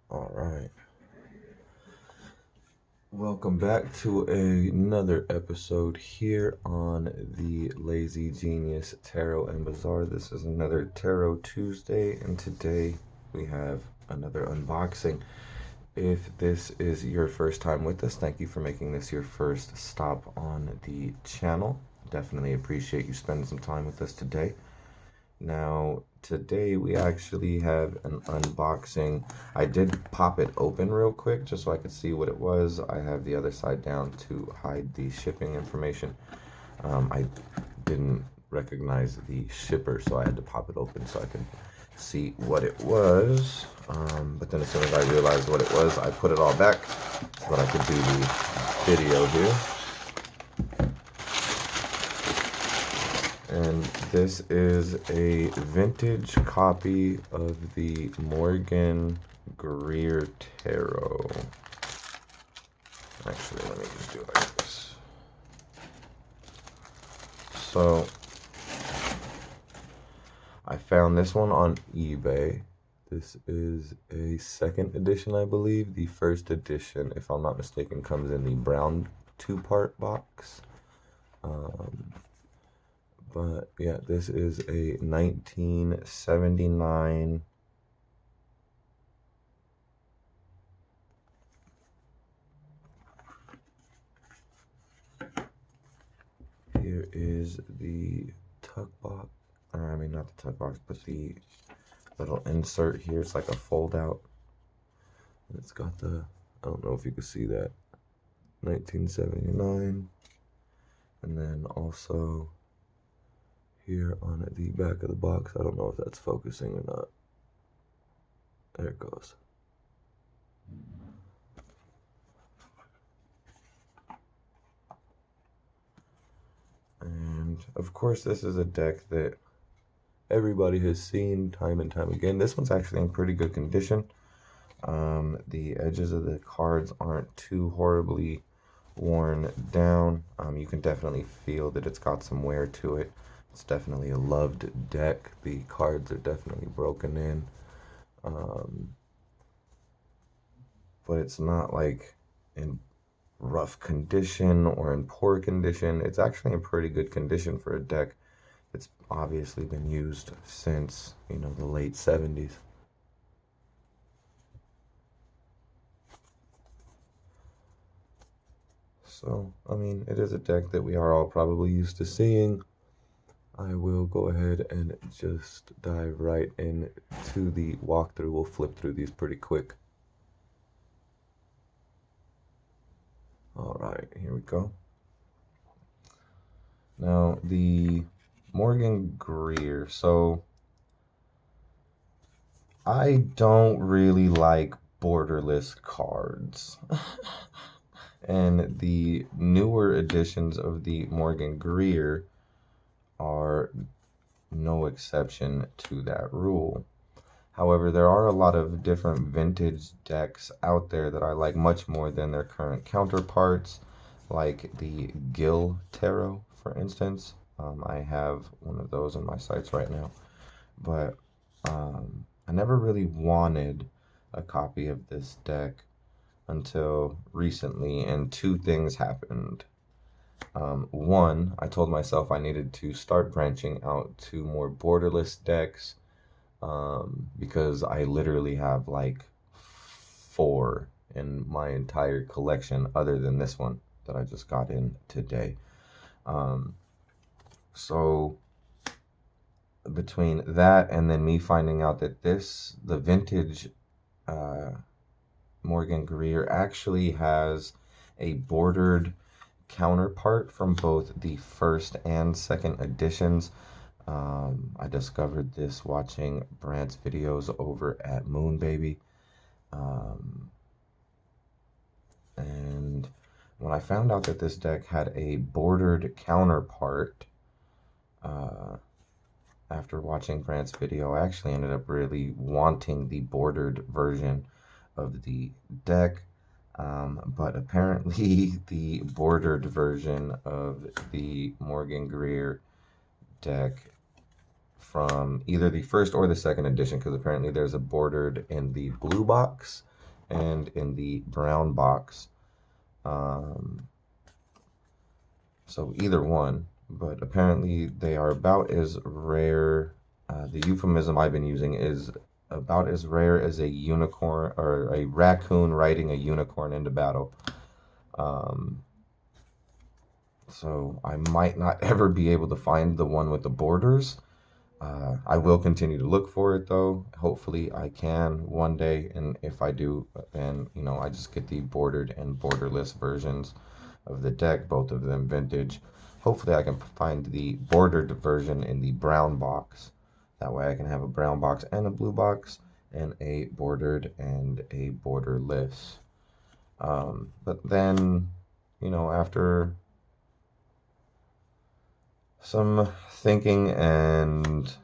All right. Welcome back to another episode here on the Lazy Genius Tarot and Bazaar. This is another Tarot Tuesday, and today we have another unboxing. If this is your first time with us, thank you for making this your first stop on the channel. Definitely appreciate you spending some time with us today. Now, today we actually have an unboxing. I did pop it open real quick just so I could see what it was. I have the other side down to hide the shipping information. I didn't recognize the shipper, so I had to pop it open so I could see what it was. But then as soon as I realized what it was, I put it all back so that I could do the video here. And this is a vintage copy of the Morgan Greer Tarot. Actually, let me just do it like this. So, I found this one on eBay. This is a second edition, I believe. The first edition, if I'm not mistaken, comes in the brown two-part box. But yeah, this is a 1979 Here is the tuck box, or I mean not the tuck box, but the little insert here. It's like a fold out. And it's got the, I don't know if you can see that, 1979. And then also here on the back of the box, I don't know if that's focusing or not. There it goes. And of course, this is a deck that everybody has seen time and time again. This one's actually in pretty good condition. The edges of the cards aren't too horribly worn down. You can definitely feel that it's got some wear to it. It's definitely a loved deck. The cards are definitely broken in. But it's not like in rough condition or in poor condition. It's actually in pretty good condition for a deck. It's obviously been used since, the late 70s. So, I mean, it is a deck that we are all probably used to seeing. I will go ahead and just dive right into the walkthrough. We'll flip through these pretty quick. All right, here we go. Now, the Morgan Greer. So, I don't really like borderless cards. And the newer editions of the Morgan Greer are no exception to that rule. However, there are a lot of different vintage decks out there that I like much more than their current counterparts, like the Gill Tarot, for instance. I have one of those in my sights right now, but I never really wanted a copy of this deck until recently, and two things happened. One, I told myself I needed to start branching out to more borderless decks, because I literally have like 4 in my entire collection other than this one that I just got in today. So between that and then me finding out that the vintage Morgan Greer actually has a bordered counterpart from both the first and second editions. I discovered this watching Brant's videos over at Moon Baby. And when I found out that this deck had a bordered counterpart, after watching Brant's video, I actually ended up really wanting the bordered version of the deck. But apparently the bordered version of the Morgan Greer deck from either the first or the second edition, because apparently there's a bordered in the blue box and in the brown box. So either one, but apparently they are about as rare. The euphemism I've been using is about as rare as a unicorn or a raccoon riding a unicorn into battle. Um, so I might not ever be able to find the one with the borders. I will continue to look for it though. Hopefully I can one day, and if I do, then I just get the bordered and borderless versions of the deck, both of them vintage. Hopefully I can find the bordered version in the brown box. That way I can have a brown box and a blue box, and a bordered and a borderless. But then, after some thinking and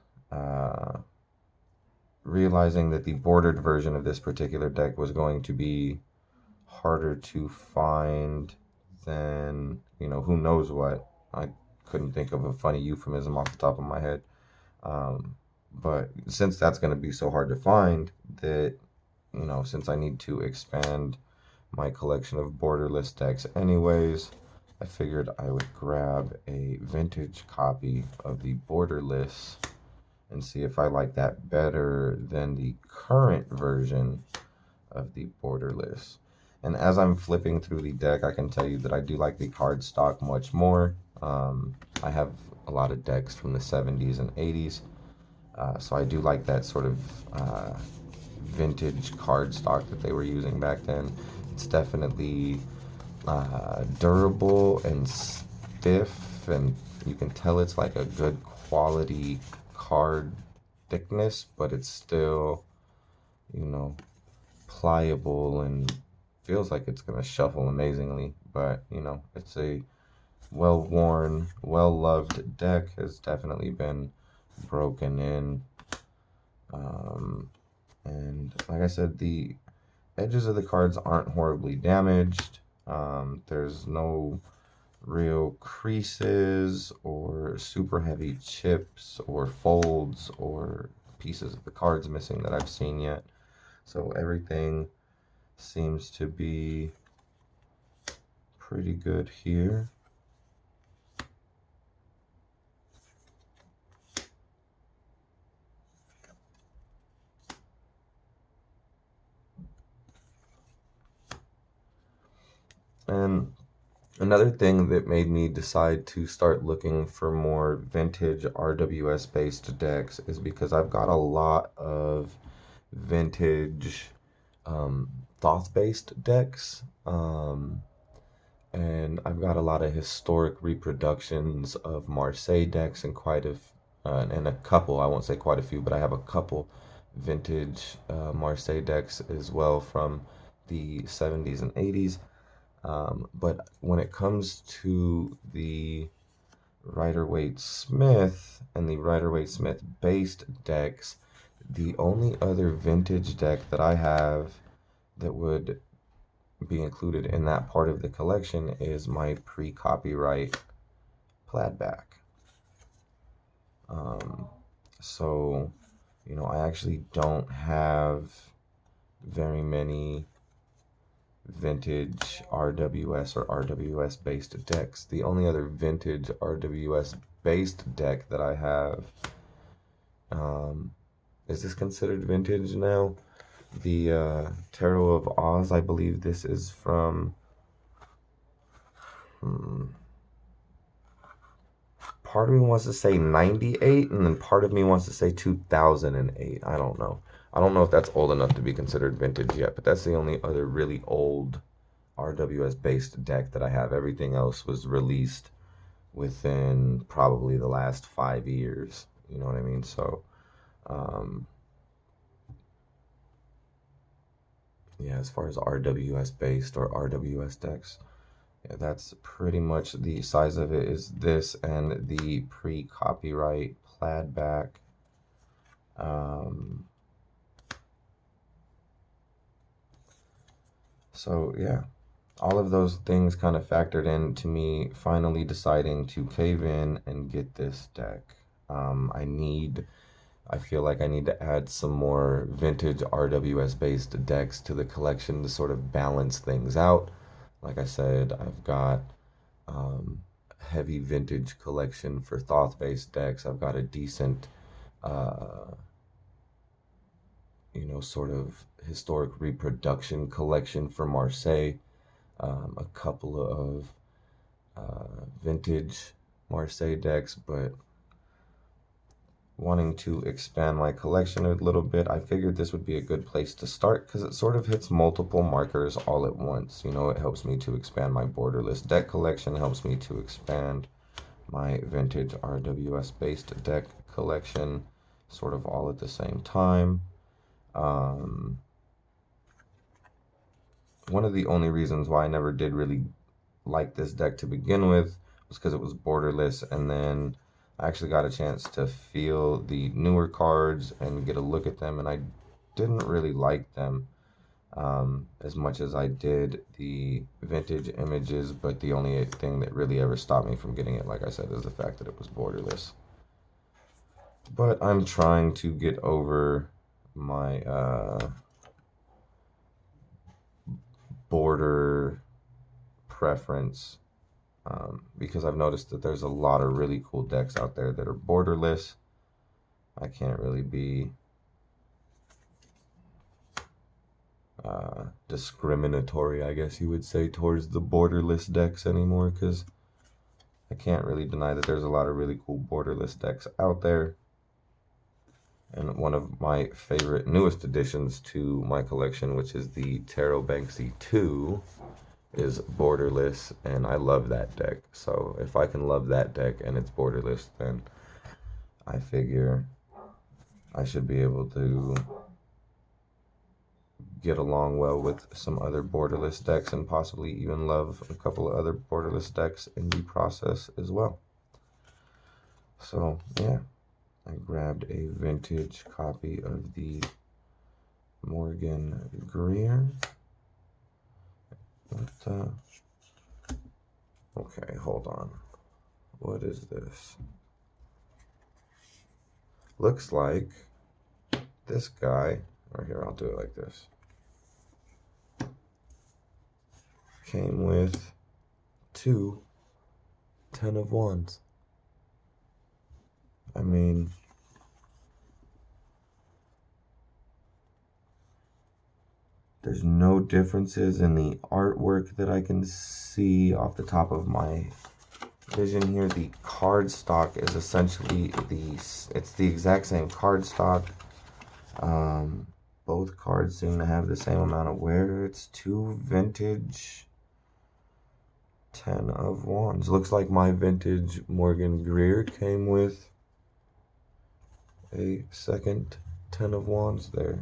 realizing that the bordered version of this particular deck was going to be harder to find than, who knows what. I couldn't think of a funny euphemism off the top of my head. But since that's going to be so hard to find, that, since I need to expand my collection of borderless decks anyways, I figured I would grab a vintage copy of the borderless and see if I like that better than the current version of the borderless. And as I'm flipping through the deck, I can tell you that I do like the card stock much more. I have a lot of decks from the 70s and 80s, so I do like that sort of vintage card stock that they were using back then. It's definitely durable and stiff, and you can tell it's like a good quality card thickness, but it's still, pliable and feels like it's going to shuffle amazingly. But, it's a well-worn, well-loved deck, has definitely been broken in. And like I said, the edges of the cards aren't horribly damaged. There's no real creases or super heavy chips or folds or pieces of the cards missing that I've seen yet. So everything seems to be pretty good here. And another thing that made me decide to start looking for more vintage RWS based decks is because I've got a lot of vintage Thoth based decks. And I've got a lot of historic reproductions of Marseille decks and and a couple, I won't say quite a few, but I have a couple vintage Marseille decks as well from the 70s and 80s. But when it comes to the Rider-Waite Smith and the Rider-Waite Smith based decks, the only other vintage deck that I have that would be included in that part of the collection is my pre-copyright Plaidback. So, I actually don't have very many vintage RWS or RWS based decks. The only other vintage RWS based deck that I have, is this considered vintage now? The Tarot of Oz, I believe this is from part of me wants to say 98, and then part of me wants to say 2008. I don't know. I don't know if that's old enough to be considered vintage yet, but that's the only other really old RWS based deck that I have. Everything else was released within probably the last 5 years. You know what I mean? So, yeah, as far as RWS based or RWS decks, yeah, that's pretty much the size of it is this and the pre-copyright Plaidback. So yeah, all of those things kind of factored into me finally deciding to cave in and get this deck. I need I feel like I need to add some more vintage RWS based decks to the collection to sort of balance things out. Like I said, I've got heavy vintage collection for Thoth based decks. I've got a decent, uh, sort of historic reproduction collection for Marseille. A couple of vintage Marseille decks, but wanting to expand my collection a little bit, I figured this would be a good place to start because it sort of hits multiple markers all at once. It helps me to expand my borderless deck collection, helps me to expand my vintage RWS based deck collection, sort of all at the same time. One of the only reasons why I never did really like this deck to begin with was because it was borderless, and then I actually got a chance to feel the newer cards and get a look at them, and I didn't really like them as much as I did the vintage images, but the only thing that really ever stopped me from getting it, like I said, is the fact that it was borderless. But I'm trying to get over my border preference because I've noticed that there's a lot of really cool decks out there that are borderless. I can't really be discriminatory, I guess you would say, towards the borderless decks anymore, because I can't really deny that there's a lot of really cool borderless decks out there. And one of my favorite newest additions to my collection, which is the Tarot Banksy 2, is borderless, and I love that deck. So if I can love that deck and it's borderless, then I figure I should be able to get along well with some other borderless decks and possibly even love a couple of other borderless decks in the process as well. So yeah, I grabbed a vintage copy of the Morgan Greer. Okay, hold on. What is this? Looks like this guy, right here, I'll do it like this, came with 2 10 of Wands. I mean, there's no differences in the artwork that I can see off the top of my vision here. The card stock is essentially it's the exact same card stock. Both cards seem to have the same amount of wear. It's 2 vintage 10 of Wands. Looks like my vintage Morgan Greer came with a second 10 of Wands there.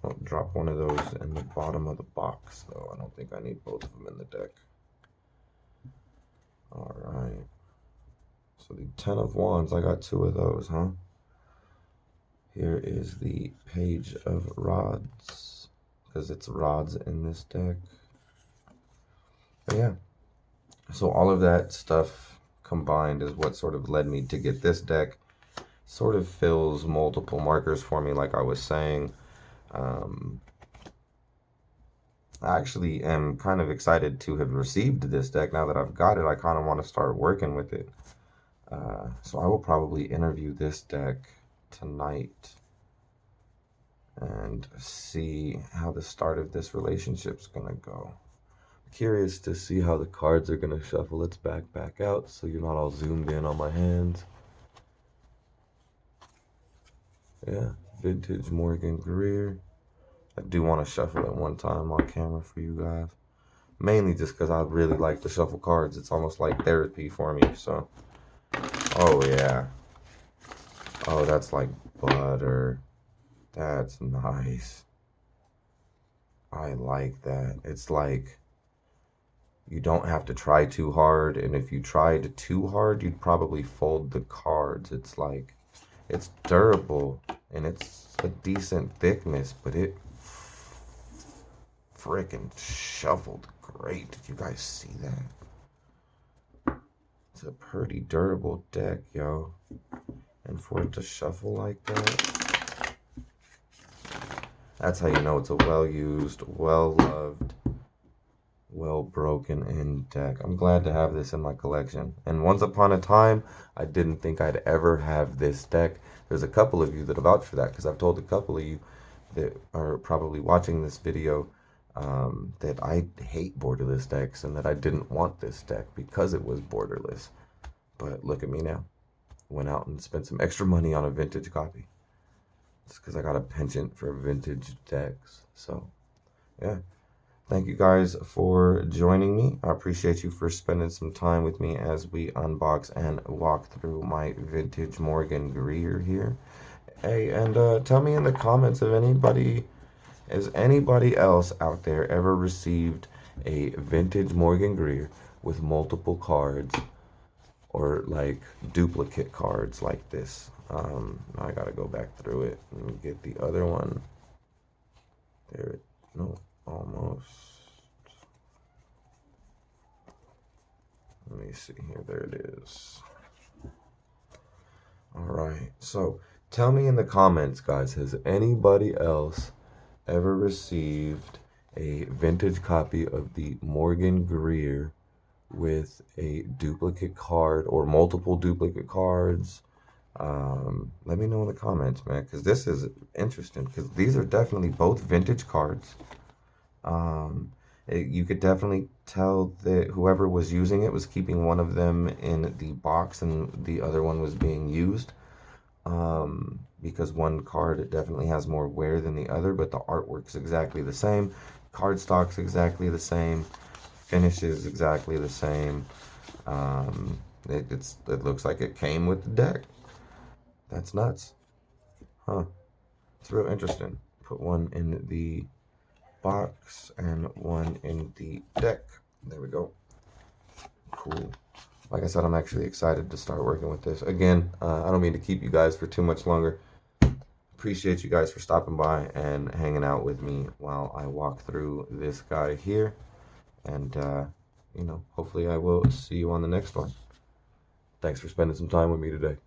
I'll drop one of those in the bottom of the box, though. I don't think I need both of them in the deck. Alright. So the 10 of Wands, I got 2 of those, huh? Here is the Page of Rods, because it's rods in this deck. But yeah. So all of that stuff combined is what sort of led me to get this deck. Sort of fills multiple markers for me, like I was saying. I actually am kind of excited to have received this deck. Now that I've got it, I kind of want to start working with it. So I will probably interview this deck tonight and see how the start of this relationship's gonna go. Curious to see how the cards are gonna shuffle. Let's back out so you're not all zoomed in on my hands. Yeah, vintage Morgan Greer. I do want to shuffle it one time on camera for you guys. Mainly just because I really like to shuffle cards. It's almost like therapy for me, so. Oh, yeah. Oh, that's like butter. That's nice. I like that. It's like you don't have to try too hard, and if you tried too hard, you'd probably fold the cards. It's like, it's durable, and it's a decent thickness, but it freaking shuffled great. Did you guys see that? It's a pretty durable deck, yo. And for it to shuffle like that, that's how you know it's a well-used, well-loved, well-broken in deck. I'm glad to have this in my collection. And once upon a time, I didn't think I'd ever have this deck. There's a couple of you that vouch for that, because I've told a couple of you that are probably watching this video that I hate borderless decks and that I didn't want this deck because it was borderless. But look at me now. Went out and spent some extra money on a vintage copy. It's because I got a penchant for vintage decks. So, yeah. Thank you guys for joining me. I appreciate you for spending some time with me as we unbox and walk through my vintage Morgan Greer here. Hey, and tell me in the comments if has anybody else out there ever received a vintage Morgan Greer with multiple cards or like duplicate cards like this. I gotta go back through it and get the other one. There, no, almost. Let me see here. There it is. All right. So tell me in the comments, guys, has anybody else ever received a vintage copy of the Morgan Greer with a duplicate card or multiple duplicate cards? Let me know in the comments, man, because this is interesting, because these are definitely both vintage cards. You could definitely tell that whoever was using it was keeping one of them in the box and the other one was being used. Because one card definitely has more wear than the other, but the artwork's exactly the same. Cardstock's exactly the same. Finish is exactly the same. It looks like it came with the deck. That's nuts. Huh. It's real interesting. Put one in the box and one in the deck. There we go. Cool. Like I said, I'm actually excited to start working with this. Again, I don't mean to keep you guys for too much longer. Appreciate you guys for stopping by and hanging out with me while I walk through this guy here. And, hopefully I will see you on the next one. Thanks for spending some time with me today.